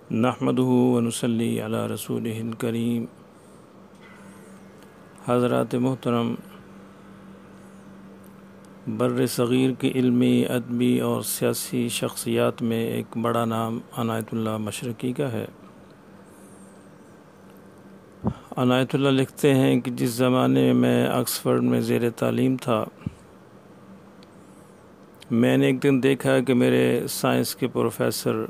نحمده ونصلی علی رسولہ الکریم۔ حضرات محترم، بر صغیر کی علمی، ادبی اور سیاسی شخصیات میں ایک بڑا نام عنایت اللہ مشرقی کا ہے۔ عنایت اللہ لکھتے ہیں کہ جس زمانے میں آکسفورڈ میں زیر تعلیم تھا، میں نے ایک دن دیکھا کہ میرے سائنس کے پروفیسر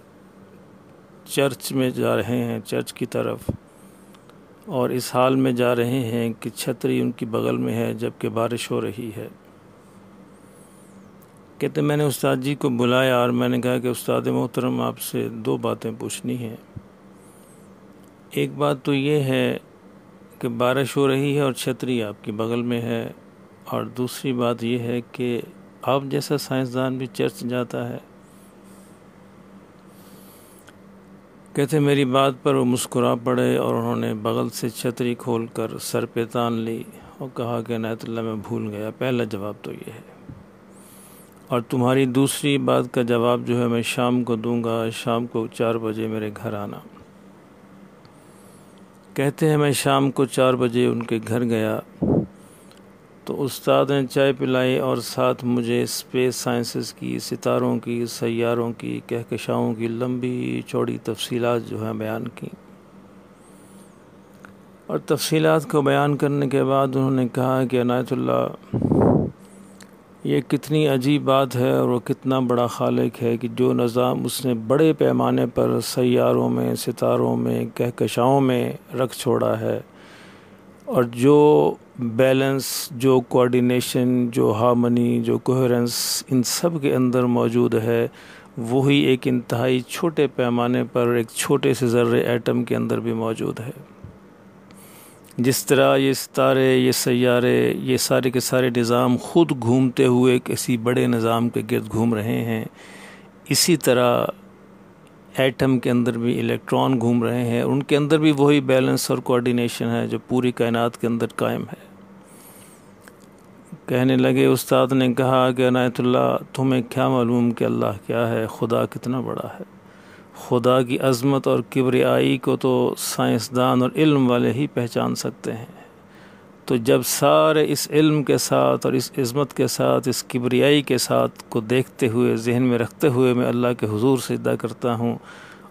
چرچ میں جا رہے ہیں، چرچ کی طرف، اور اس حال میں جا رہے ہیں کہ چھتری ان کی بغل میں ہے جبکہ بارش ہو رہی ہے۔ کہتے میں نے استاد جی کو بلایا اور میں نے کہا کہ استاد محترم، آپ سے دو باتیں پوچھنی ہیں۔ ایک بات تو یہ ہے کہ بارش ہو رہی ہے اور چھتری آپ کی بغل میں ہے، اور دوسری بات یہ ہے کہ آپ جیسا سائنسدان بھی چرچ جاتا ہے۔ کہتے میری بات پر وہ مسکرا پڑے اور انہوں نے بغل سے چھتری کھول کر سر پہ تان لی اور کہا کہ عنایت اللہ میں بھول گیا، پہلا جواب تو یہ ہے، اور تمہاری دوسری بات کا جواب جو ہے میں شام کو دوں گا، شام کو 4 بجے میرے گھر آنا۔ کہتے ہیں میں شام کو 4 بجے ان کے گھر گیا تو استاد نے چائے پلائی اور ساتھ مجھے اسپیس سائنسز کی، ستاروں کی، سیاروں کی، کہکشاؤں کی لمبی چوڑی تفصیلات جو ہیں بیان کی، اور تفصیلات کو بیان کرنے کے بعد انہوں نے کہا کہ عنایت اللہ، یہ کتنی عجیب بات ہے اور وہ کتنا بڑا خالق ہے کہ جو نظام اس نے بڑے پیمانے پر سیاروں میں، ستاروں میں، کہکشاؤں میں رکھ چھوڑا ہے، اور جو بیلنس، جو کوآرڈینیشن، جو ہارمنی، جو کوہرنس ان سب کے اندر موجود ہے، وہی ایک انتہائی چھوٹے پیمانے پر ایک چھوٹے سے ذرے ایٹم کے اندر بھی موجود ہے۔ جس طرح یہ ستارے، یہ سیارے، یہ سارے کے سارے نظام خود گھومتے ہوئے کسی بڑے نظام کے گرد گھوم رہے ہیں، اسی طرح ایٹم کے اندر بھی الیکٹران گھوم رہے ہیں، ان کے اندر بھی وہی بیلنس اور کوآرڈینیشن ہے جو پوری کائنات کے اندر قائم ہے۔ کہنے لگے، استاد نے کہا کہ عنایت اللہ، تمہیں کیا معلوم کہ اللہ کیا ہے، خدا کتنا بڑا ہے۔ خدا کی عظمت اور کبریائی کو تو سائنسدان اور علم والے ہی پہچان سکتے ہیں، تو جب سارے اس علم کے ساتھ اور اس عظمت کے ساتھ، اس کبریائی کے ساتھ کو دیکھتے ہوئے، ذہن میں رکھتے ہوئے میں اللہ کے حضور سجدہ کرتا ہوں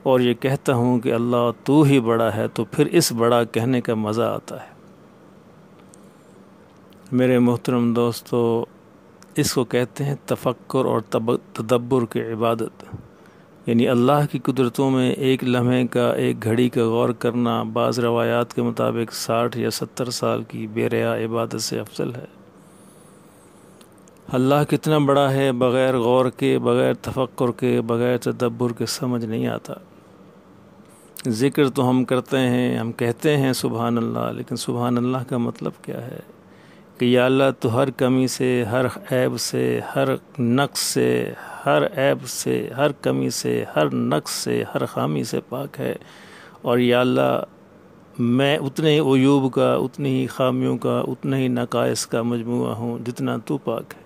اور یہ کہتا ہوں کہ اللہ تو ہی بڑا ہے، تو پھر اس بڑا کہنے کا مزہ آتا ہے۔ میرے محترم دوستو، اس کو کہتے ہیں تفکر اور تدبر کی عبادت، یعنی اللہ کی قدرتوں میں ایک لمحے کا، ایک گھڑی کا غور کرنا بعض روایات کے مطابق 60 یا 70 سال کی بے ریا عبادت سے افضل ہے۔ اللہ کتنا بڑا ہے بغیر غور کے، بغیر تفکر کے، بغیر تدبر کے سمجھ نہیں آتا۔ ذکر تو ہم کرتے ہیں، ہم کہتے ہیں سبحان اللہ، لیکن سبحان اللہ کا مطلب کیا ہے؟ کہ یا اللہ تو ہر کمی سے، ہر عیب سے، ہر نقص سے، ہر عیب سے، ہر کمی سے، ہر نقص سے، ہر خامی سے پاک ہے، اور یا اللہ میں اتنے ہی عیوب کا، اتنی ہی خامیوں کا، اتنے ہی نقائص کا مجموعہ ہوں جتنا تو پاک ہے۔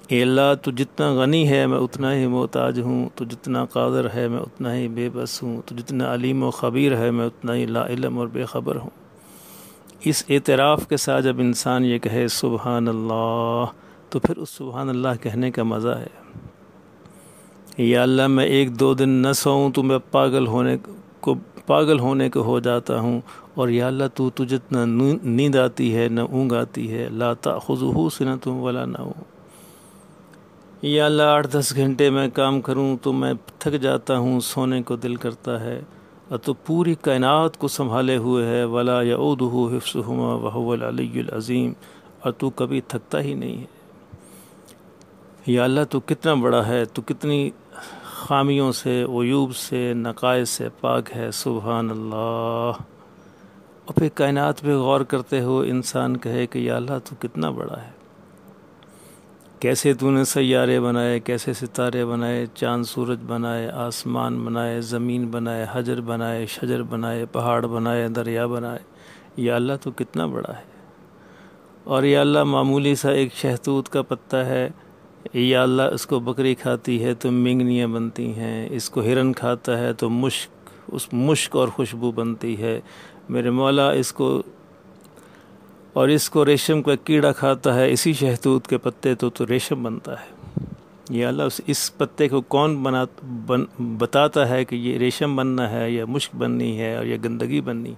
اے اللہ تو جتنا غنی ہے میں اتنا ہی محتاج ہوں، تو جتنا قادر ہے میں اتنا ہی بے بس ہوں، تو جتنا علیم و خبیر ہے میں اتنا ہی لا علم اور بے خبر ہوں۔ اس اعتراف کے ساتھ جب انسان یہ کہے سبحان اللہ، تو پھر اس سبحان اللہ کہنے کا مزہ ہے۔ یا اللہ میں 1-2 دن نہ سوؤں تو میں پاگل ہونے کو ہو جاتا ہوں، اور یا اللہ تو جتنا نیند آتی ہے، نہ اونگ آتی ہے، لا تأخذہ سنۃ ولا نوم۔ یا اللہ 8-10 گھنٹے میں کام کروں تو میں تھک جاتا ہوں، سونے کو دل کرتا ہے، اور تو پوری کائنات کو سنبھالے ہوئے ہے، ولا یعودہ حفظہما وہو العلی العظیم، اور تو کبھی تھکتا ہی نہیں ہے۔ یا اللہ تو کتنا بڑا ہے، تو کتنی خامیوں سے، عیوب سے، نقائص سے پاک ہے، سبحان اللہ۔ اور پھر کائنات پہ غور کرتے ہوئے انسان کہے کہ یا اللہ تو کتنا بڑا ہے، کیسے تو نے سیارے بنائے، کیسے ستارے بنائے، چاند سورج بنائے، آسمان بنائے، زمین بنائے، حجر بنائے، شجر بنائے، پہاڑ بنائے، دریا بنائے، یا اللہ تو کتنا بڑا ہے۔ اور یا اللہ معمولی سا ایک شہتوت کا پتہ ہے، یا اللہ اس کو بکری کھاتی ہے تو منگنیاں بنتی ہیں، اس کو ہرن کھاتا ہے تو مشک اس مشک اور خوشبو بنتی ہے میرے مولا، اس کو ریشم کا کیڑا کھاتا ہے، اسی شہتوت کے پتے تو ریشم بنتا ہے۔ یا اللہ اس پتے کو کون بتاتا ہے کہ یہ ریشم بننا ہے یا مشک بننی ہے اور یا گندگی بننی؟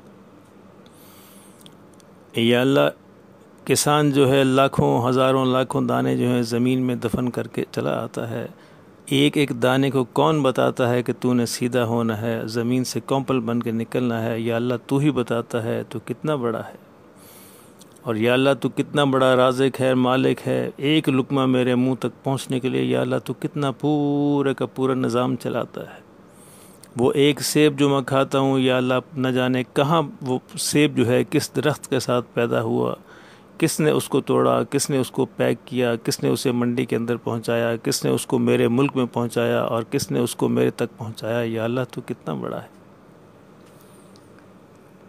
یا اللہ کسان جو ہے لاکھوں ہزاروں لاکھوں دانے جو ہیں زمین میں دفن کر کے چلا آتا ہے، ایک ایک دانے کو کون بتاتا ہے کہ تو نے سیدھا ہونا ہے، زمین سے کونپل بن کے نکلنا ہے؟ یا اللہ تو ہی بتاتا ہے، تو کتنا بڑا ہے، اور یا اللہ تو کتنا بڑا رازق ہے، مالک ہے، ایک لقمہ میرے منہ تک پہنچنے کے لیے یا اللہ تو کتنا پورے کا پورا نظام چلاتا ہے۔ وہ ایک سیب جو میں کھاتا ہوں یا اللہ نہ جانے کہاں وہ سیب جو ہے کس درخت کے ساتھ پیدا ہوا، کس نے اس کو توڑا، کس نے اس کو پیک کیا، کس نے اسے منڈی کے اندر پہنچایا، کس نے اس کو میرے ملک میں پہنچایا اور کس نے اس کو میرے تک پہنچایا؟ یا اللہ تو کتنا بڑا ہے۔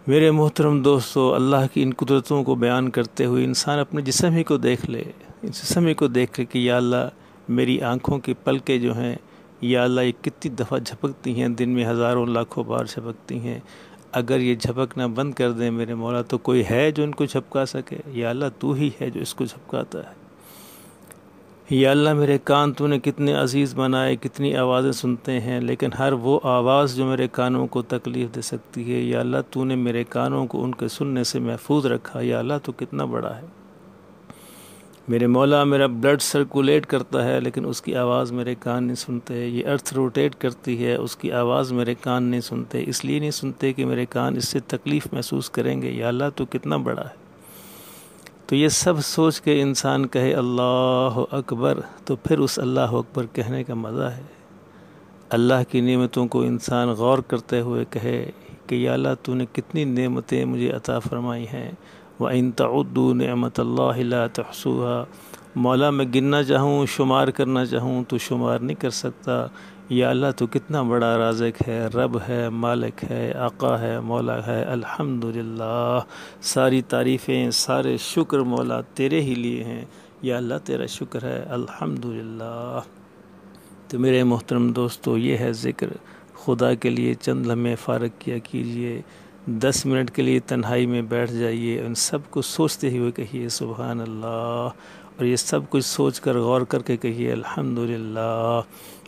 میرے محترم دوستو، اللہ کی ان قدرتوں کو بیان کرتے ہوئے انسان اپنے جسم ہی کو دیکھ لے، جسم ہی کو دیکھ لے کہ یا اللہ میری آنکھوں کی پلکیں جو ہیں یا اللہ یہ کتنی دفعہ جھپکتی ہیں، دن میں ہزاروں لاکھوں بار جھپکتی ہیں، اگر یہ جھپکنا بند کر دیں میرے مولا تو کوئی ہے جو ان کو جھپکا سکے؟ یا اللہ تو ہی ہے جو اس کو جھپکاتا ہے۔ یا اللہ میرے کان تو نے کتنے عزیز بنائے، کتنی آوازیں سنتے ہیں، لیکن ہر وہ آواز جو میرے کانوں کو تکلیف دے سکتی ہے یا اللہ تو نے میرے کانوں کو ان کے سننے سے محفوظ رکھا۔ یا اللہ تو کتنا بڑا ہے۔ میرے مولا میرا بلڈ سرکولیٹ کرتا ہے لیکن اس کی آواز میرے کان نہیں سنتے، یہ ارتھ روٹیٹ کرتی ہے اس کی آواز میرے کان نہیں سنتے، اس لیے نہیں سنتے کہ میرے کان اس سے تکلیف محسوس کریں گے۔ یا اللہ تو کتنا بڑا ہے۔ تو یہ سب سوچ کے انسان کہے اللہ اکبر، تو پھر اس اللہ اکبر کہنے کا مزہ ہے۔ اللہ کی نعمتوں کو انسان غور کرتے ہوئے کہے کہ یا اللہ تو نے کتنی نعمتیں مجھے عطا فرمائی ہیں، وَإِن تَعُدُّوا نِعْمَتَ اللَّهِ لَا تُحْصُوهَا، مولا میں گننا چاہوں، شمار کرنا چاہوں تو شمار نہیں کر سکتا۔ یا اللہ تو کتنا بڑا رازق ہے، رب ہے، مالک ہے، آقا ہے، مولا ہے۔ الحمدللہ، ساری تعریفیں، سارے شکر مولا تیرے ہی لیے ہیں۔ یا اللہ تیرا شکر ہے، الحمدللہ۔ تو میرے محترم دوستو، یہ ہے ذکر خدا کے لیے چند لمحے فارغ کیا کیجئے، 10 منٹ کے لیے تنہائی میں بیٹھ جائیے، ان سب کو سوچتے ہوئے کہیے سبحان اللہ، اور یہ سب کچھ سوچ کر غور کر کے کہیے الحمدللہ،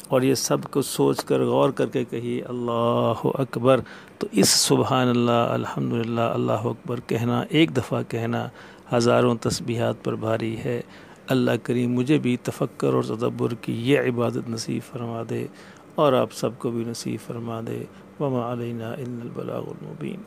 اور یہ سب کچھ سوچ کر غور کر کے کہیے اللہ اکبر۔ تو اس سبحان اللہ، الحمدللہ، اللہ اکبر کہنا، ایک دفعہ کہنا ہزاروں تسبیحات پر بھاری ہے۔ اللہ کریم مجھے بھی تفکر اور تدبر کی یہ عبادت نصیب فرما دے، اور آپ سب کو بھی نصیب فرما دے۔ وما علینا الا البلاغ المبین۔